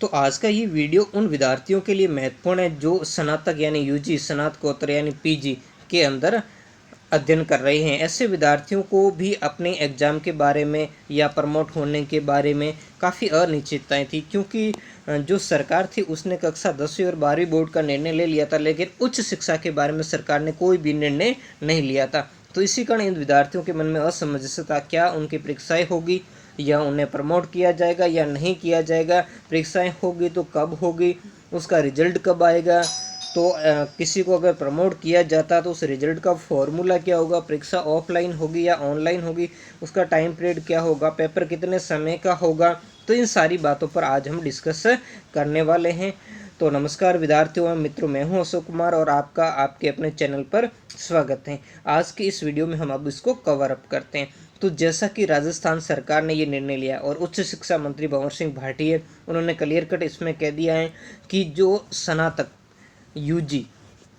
तो आज का ये वीडियो उन विद्यार्थियों के लिए महत्वपूर्ण है जो स्नातक यानी यूजी, स्नातकोत्तर यानी पीजी के अंदर अध्ययन कर रहे हैं। ऐसे विद्यार्थियों को भी अपने एग्ज़ाम के बारे में या प्रमोट होने के बारे में काफ़ी अनिश्चितताएं थी, क्योंकि जो सरकार थी उसने कक्षा 10वीं और 12वीं बोर्ड का निर्णय ले लिया था, लेकिन उच्च शिक्षा के बारे में सरकार ने कोई भी निर्णय नहीं लिया था। तो इसी कारण इन विद्यार्थियों के मन में असमंजसता, क्या उनकी परीक्षाएं होगी या उन्हें प्रमोट किया जाएगा या नहीं किया जाएगा, परीक्षाएं होगी तो कब होगी, उसका रिजल्ट कब आएगा, तो किसी को अगर प्रमोट किया जाता तो उस रिजल्ट का फॉर्मूला क्या होगा, परीक्षा ऑफलाइन होगी या ऑनलाइन होगी, उसका टाइम पीरियड क्या होगा, पेपर कितने समय का होगा। तो इन सारी बातों पर आज हम डिस्कस करने वाले हैं। तो नमस्कार विद्यार्थियों एवं मित्रों, मैं हूं अशोक कुमार और आपका आपके अपने चैनल पर स्वागत है। आज की इस वीडियो में हम अब इसको कवर अप करते हैं। तो जैसा कि राजस्थान सरकार ने ये निर्णय लिया और उच्च शिक्षा मंत्री भंवर सिंह भाटिया उन्होंने क्लियर कट इसमें कह दिया है कि जो स्नातक यूजी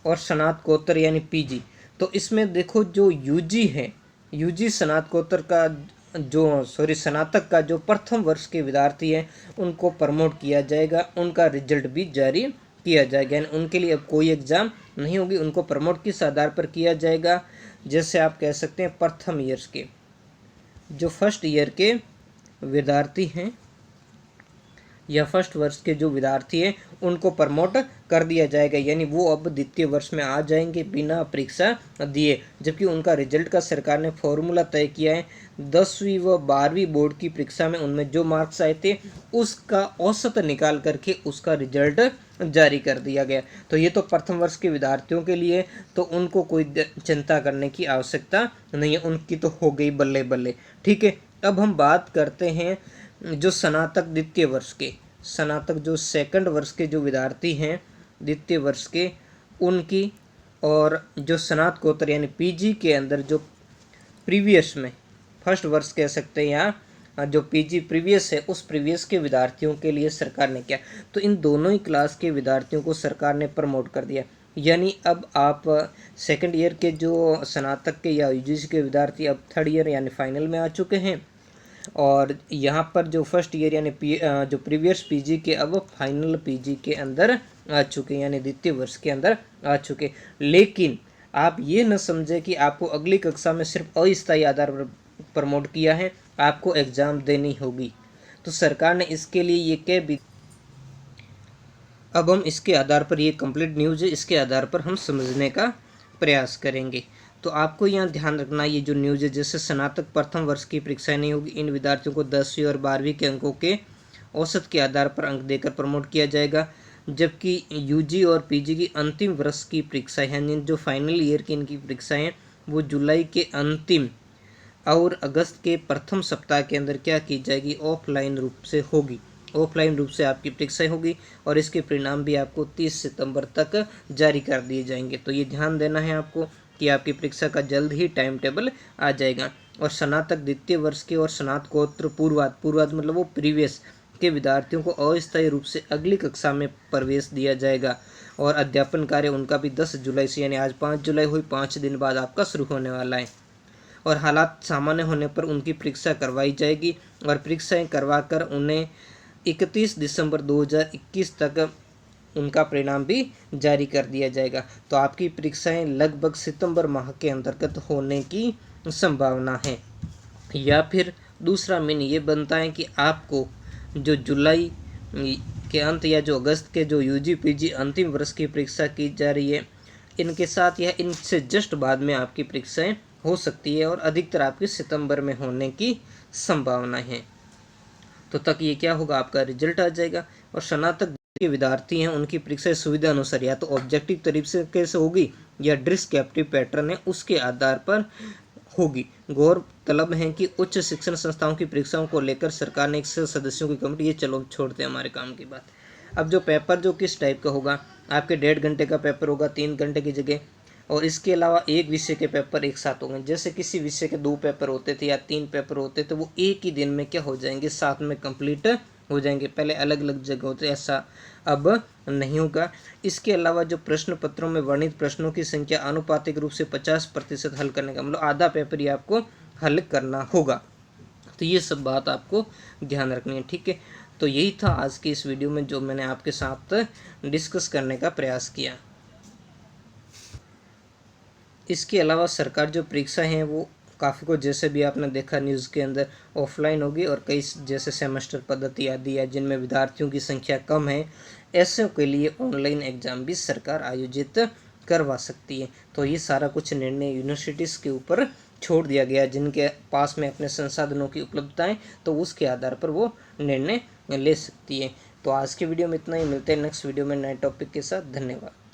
और स्नातकोत्तर यानी पीजी, तो इसमें देखो जो यूजी है, यूजी स्नातकोत्तर का स्नातक का जो प्रथम वर्ष के विद्यार्थी हैं उनको प्रमोट किया जाएगा, उनका रिजल्ट भी जारी किया जाएगा, यानी उनके लिए अब कोई एग्ज़ाम नहीं होगी। उनको प्रमोट किस आधार पर किया जाएगा, जैसे आप कह सकते हैं प्रथम ईयर्स के जो फर्स्ट ईयर के विद्यार्थी हैं या फर्स्ट वर्ष के जो विद्यार्थी हैं उनको प्रमोट कर दिया जाएगा, यानी वो अब द्वितीय वर्ष में आ जाएंगे बिना परीक्षा दिए। जबकि उनका रिजल्ट का सरकार ने फॉर्मूला तय किया है, 10वीं व 12वीं बोर्ड की परीक्षा में उनमें जो मार्क्स आए थे उसका औसत निकाल करके उसका रिजल्ट जारी कर दिया गया। तो ये तो प्रथम वर्ष के विद्यार्थियों के लिए, तो उनको कोई चिंता करने की आवश्यकता नहीं है, उनकी तो हो गई बल्ले बल्ले। ठीक है, अब हम बात करते हैं जो स्नातक द्वितीय वर्ष के, स्नातक जो सेकंड वर्ष के जो विद्यार्थी हैं द्वितीय वर्ष के उनकी, और जो स्नातकोत्तर यानी पीजी के अंदर जो प्रीवियस में फर्स्ट वर्ष कह सकते हैं या जो पीजी प्रीवियस है उस प्रीवियस के विद्यार्थियों के लिए सरकार ने क्या, तो इन दोनों ही क्लास के विद्यार्थियों को सरकार ने प्रमोट कर दिया। यानी अब आप सेकंड ईयर के जो स्नातक के या यूजीसी के विद्यार्थी अब थर्ड ईयर यानी फाइनल में आ चुके हैं, और यहाँ पर जो फर्स्ट ईयर यानी जो प्रीवियस पीजी के अब फाइनल पीजी के अंदर आ चुके, यानी द्वितीय वर्ष के अंदर आ चुके। लेकिन आप ये न समझे कि आपको अगली कक्षा में सिर्फ अस्थायी आधार पर प्रमोट किया है, आपको एग्ज़ाम देनी होगी। तो सरकार ने इसके लिए ये कह भी, अब हम इसके आधार पर, ये कंप्लीट न्यूज़ है, इसके आधार पर हम समझने का प्रयास करेंगे। तो आपको यहाँ ध्यान रखना, ये जो न्यूज़ है, जैसे स्नातक प्रथम वर्ष की परीक्षाएं नहीं होगी, इन विद्यार्थियों को 10वीं और 12वीं के अंकों के औसत के आधार पर अंक देकर प्रमोट किया जाएगा। जबकि यूजी और पीजी की अंतिम वर्ष की परीक्षाएं हैं, जो फाइनल ईयर की इनकी परीक्षाएं हैं, वो जुलाई के अंतिम और अगस्त के प्रथम सप्ताह के अंदर क्या की जाएगी, ऑफलाइन रूप से होगी। ऑफलाइन रूप से आपकी परीक्षाएं होगी और इसके परिणाम भी आपको 30 सितंबर तक जारी कर दिए जाएंगे। तो ये ध्यान देना है आपको कि आपकी परीक्षा का जल्द ही टाइम टेबल आ जाएगा। और स्नातक द्वितीय वर्ष के और स्नातकोत्तर पूर्वाध मतलब वो प्रीवियस के विद्यार्थियों को अस्थायी रूप से अगली कक्षा में प्रवेश दिया जाएगा, और अध्यापन कार्य उनका भी 10 जुलाई से, यानी आज 5 जुलाई हुई, 5 दिन बाद आपका शुरू होने वाला है। और हालात सामान्य होने पर उनकी परीक्षा करवाई जाएगी, और परीक्षाएं करवाकर उन्हें 31 दिसंबर 2021 तक उनका परिणाम भी जारी कर दिया जाएगा। तो आपकी परीक्षाएं लगभग सितंबर माह के अंतर्गत होने की संभावना है। या फिर दूसरा मीन ये बनता है कि आपको जो जुलाई के अंत या जो अगस्त के जो यूजी पीजी अंतिम वर्ष की परीक्षा की जा रही है, इनके साथ या इनसे जस्ट बाद में आपकी परीक्षाएं हो सकती है, और अधिकतर आपकी सितंबर में होने की संभावना है। तो तक ये क्या होगा, आपका रिजल्ट आ जाएगा। और स्नातक के विद्यार्थी हैं उनकी परीक्षा सुविधा अनुसार या तो ऑब्जेक्टिव तरीके से होगी या डिस्क्रिप्टिव पैटर्न है उसके आधार पर होगी। गौरतलब है कि उच्च शिक्षण संस्थाओं की परीक्षाओं को लेकर सरकार ने 100 सदस्यों की कमेटी, ये चलो छोड़ते हैं हमारे काम की बात। अब जो पेपर जो किस टाइप का होगा, आपके 1.5 घंटे का पेपर होगा 3 घंटे की जगह, और इसके अलावा एक विषय के पेपर एक साथ होंगे। जैसे किसी विषय के 2 पेपर होते थे या 3 पेपर होते थे, वो एक ही दिन में क्या हो जाएंगे, साथ में कंप्लीट हो जाएंगे। पहले अलग अलग जगह होते, ऐसा अब नहीं होगा। इसके अलावा जो प्रश्न पत्रों में वर्णित प्रश्नों की संख्या अनुपातिक रूप से 50% हल करने का, मतलब आधा पेपर ही आपको हल करना होगा। तो ये सब बात आपको ध्यान रखनी है। ठीक है, तो यही था आज की इस वीडियो में जो मैंने आपके साथ डिस्कस करने का प्रयास किया। इसके अलावा सरकार जो परीक्षा हैं वो काफ़ी को जैसे भी आपने देखा न्यूज़ के अंदर ऑफलाइन होगी, और कई जैसे सेमेस्टर पद्धति आदि है जिनमें विद्यार्थियों की संख्या कम है, ऐसे के लिए ऑनलाइन एग्ज़ाम भी सरकार आयोजित करवा सकती है। तो ये सारा कुछ निर्णय यूनिवर्सिटीज़ के ऊपर छोड़ दिया गया, जिनके पास में अपने संसाधनों की उपलब्धताएं तो उसके आधार पर वो निर्णय ले सकती है। तो आज के वीडियो में इतना ही, मिलते हैं नेक्स्ट वीडियो में नए टॉपिक के साथ। धन्यवाद।